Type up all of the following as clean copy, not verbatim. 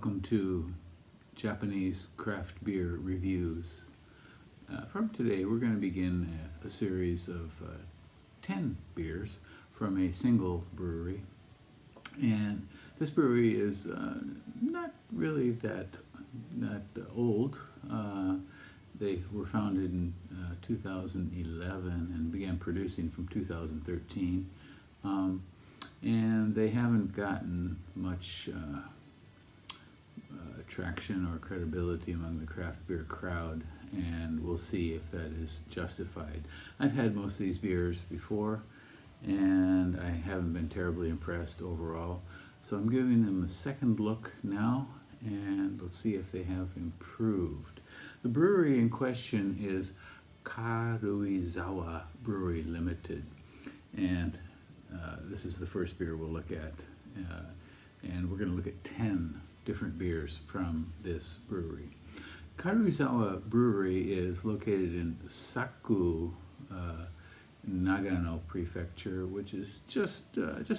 welcome to Japanese craft beer reviews. From today, we're going to begin a series of 10 beers from a single brewery. And this brewery is not really that old. They were founded in 2011 and began producing from 2013. And they haven't gotten much traction or credibility among the craft beer crowd, and we'll see if that is justified. I've had most of these beers before, and I haven't been terribly impressed overall. So I'm giving them a second look now, and we'll see if they have improved. The brewery in question is Karuizawa Brewery Limited, and this is the first beer we'll look at, and we're going to look at 10 different beers from this brewery. Karuizawa Brewery is located in Saku, Nagano Prefecture, which is just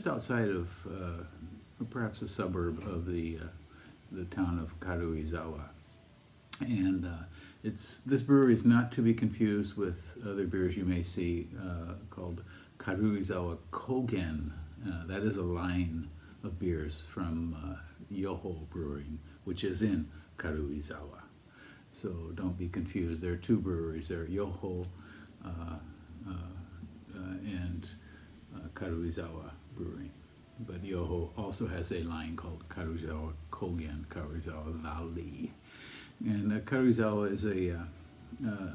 outside of perhaps a suburb of the town of Karuizawa. And this brewery is not to be confused with other beers you may see called Karuizawa Kogen. That is a line of beers from Yoho Brewing, which is in Karuizawa. So don't be confused. There are two breweries there, Yoho and Karuizawa Brewing. But Yoho also has a line called Karuizawa Kogen, Karuizawa Valley. And Karuizawa is a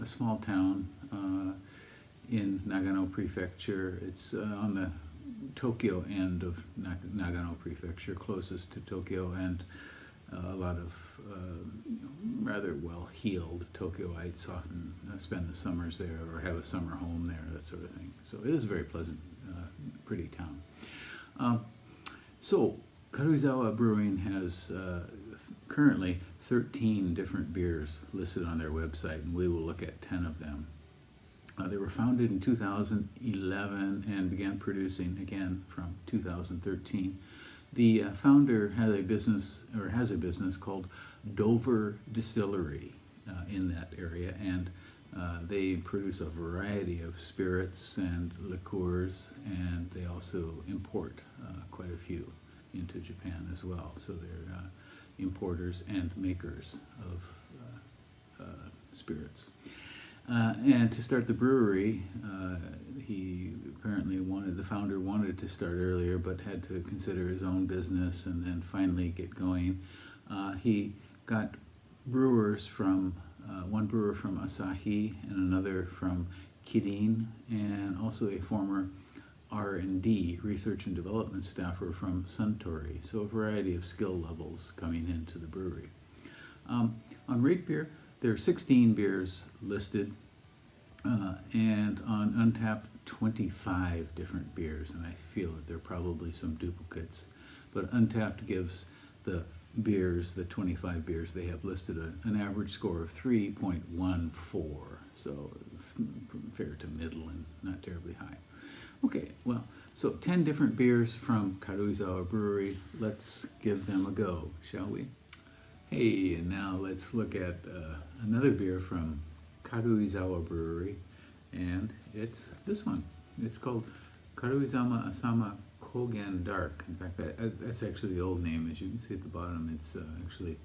small town in Nagano Prefecture. It's on the Tokyo end of Nagano Prefecture, closest to Tokyo, and a lot of rather well-heeled Tokyoites often spend the summers there or have a summer home there, that sort of thing. So it is a very pleasant, pretty town. So Karuizawa Brewing has currently 13 different beers listed on their website, and we will look at 10 of them. They were founded in 2011 and began producing again from 2013. The founder has a business called Dover Distillery in that area, and they produce a variety of spirits and liqueurs, and they also import quite a few into Japan as well. So they're importers and makers of spirits. And to start the brewery, the founder wanted to start earlier, but had to consider his own business and then finally get going. He got brewers one brewer from Asahi and another from Kirin, and also a former R&D, research and development staffer from Suntory. So a variety of skill levels coming into the brewery. On RateBeer, there are 16 beers listed, and on Untappd, 25 different beers, and I feel that there are probably some duplicates. But Untappd gives the 25 beers they have listed, an average score of 3.14, so fair to middle and not terribly high. Okay, well, so 10 different beers from Karuizawa Brewery. Let's give them a go, shall we? Hey, and now let's look at another beer from Karuizawa Brewery, and it's this one. It's called Karuizawa Asama Kogen Dark. In fact, that's actually the old name. As you can see at the bottom, it's actually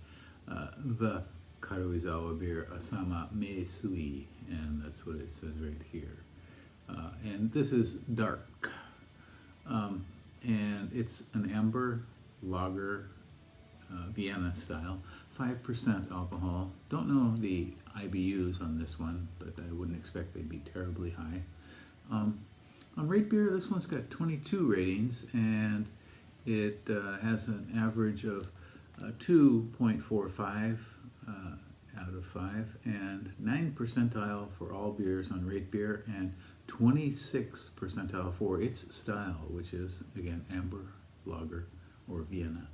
the Karuizawa beer Asama Meisui, and that's what it says right here. And this is dark, and it's an amber lager, Vienna style, 5% alcohol. Don't know the IBUs on this one, but I wouldn't expect they'd be terribly high. On RateBeer, this one's got 22 ratings, and it has an average of 2.45 out of 5, and 9 percentile for all beers on RateBeer, and 26 percentile for its style, which is, again, amber, lager, or Vienna.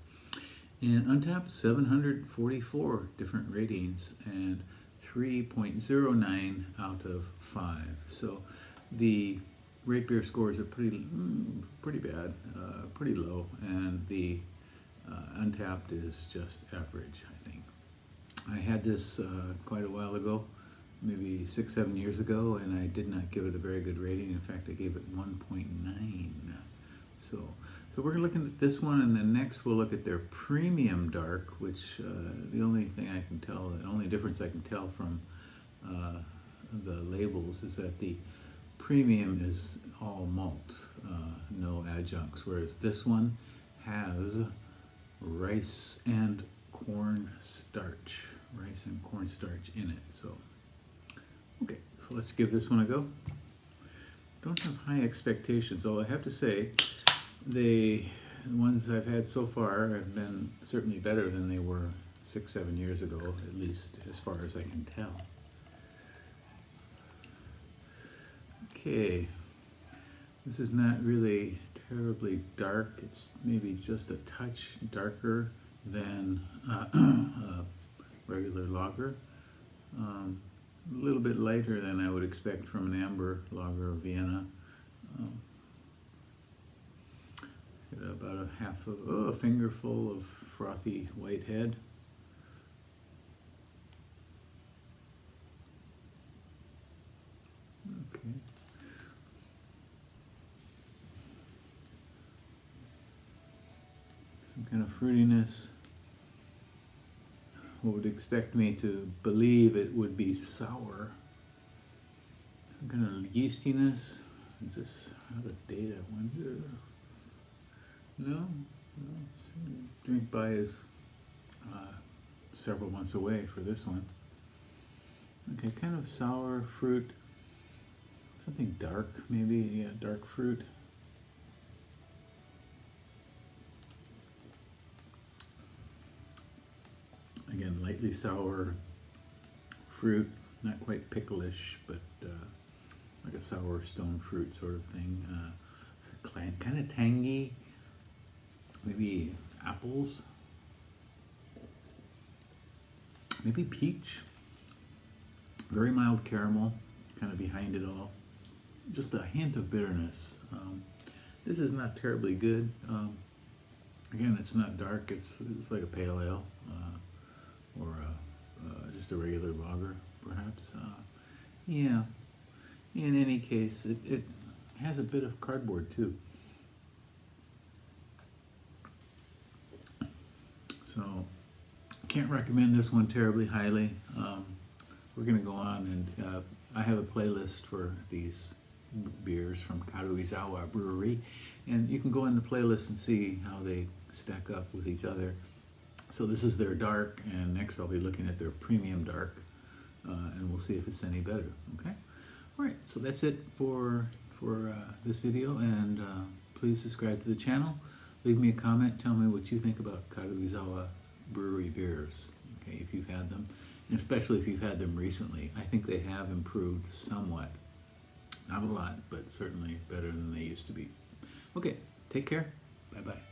And Untappd, 744 different ratings and 3.09 out of 5. So the RateBeer scores are pretty bad, pretty low, and the Untapped is just average, I think. I had this quite a while ago, maybe 6-7 years ago, and I did not give it a very good rating. In fact, I gave it 1.9. So we're looking at this one, and then next we'll look at their premium dark, which the only thing I can tell, the only difference I can tell from the labels is that the premium is all malt, no adjuncts, whereas this one has rice and corn starch in it. So okay, so let's give this one a go. Don't have high expectations, although I have to say the ones I've had so far have been certainly better than they were 6-7 years ago, at least as far as I can tell. Okay, this is not really terribly dark. It's maybe just a touch darker than a regular lager. A little bit lighter than I would expect from an amber lager of Vienna. It's got about a fingerful of frothy white head. Okay. Some kind of fruitiness. What would expect me to believe it would be sour. Some kind of yeastiness. Is this out of date, I wonder? No? Drink by is several months away for this one. Okay, kind of sour fruit. Something dark, maybe, yeah, dark fruit. Again, lightly sour fruit, not quite picklish, but like a sour stone fruit sort of thing. Kind of tangy, maybe apples, maybe peach. Very mild caramel, kind of behind it all. Just a hint of bitterness. This is not terribly good. Again, it's not dark. It's like a pale ale. Or just a regular lager, perhaps. Yeah. In any case, it has a bit of cardboard too. So, can't recommend this one terribly highly. We're going to go on, and I have a playlist for these beers from Karuizawa Brewery, and you can go in the playlist and see how they stack up with each other. So this is their dark, and next I'll be looking at their premium dark, and we'll see if it's any better. Okay. All right. So that's it for this video, and please subscribe to the channel. Leave me a comment. Tell me what you think about Karuizawa Brewery beers. Okay, if you've had them, and especially if you've had them recently. I think they have improved somewhat. Not a lot, but certainly better than they used to be. Okay. Take care. Bye bye.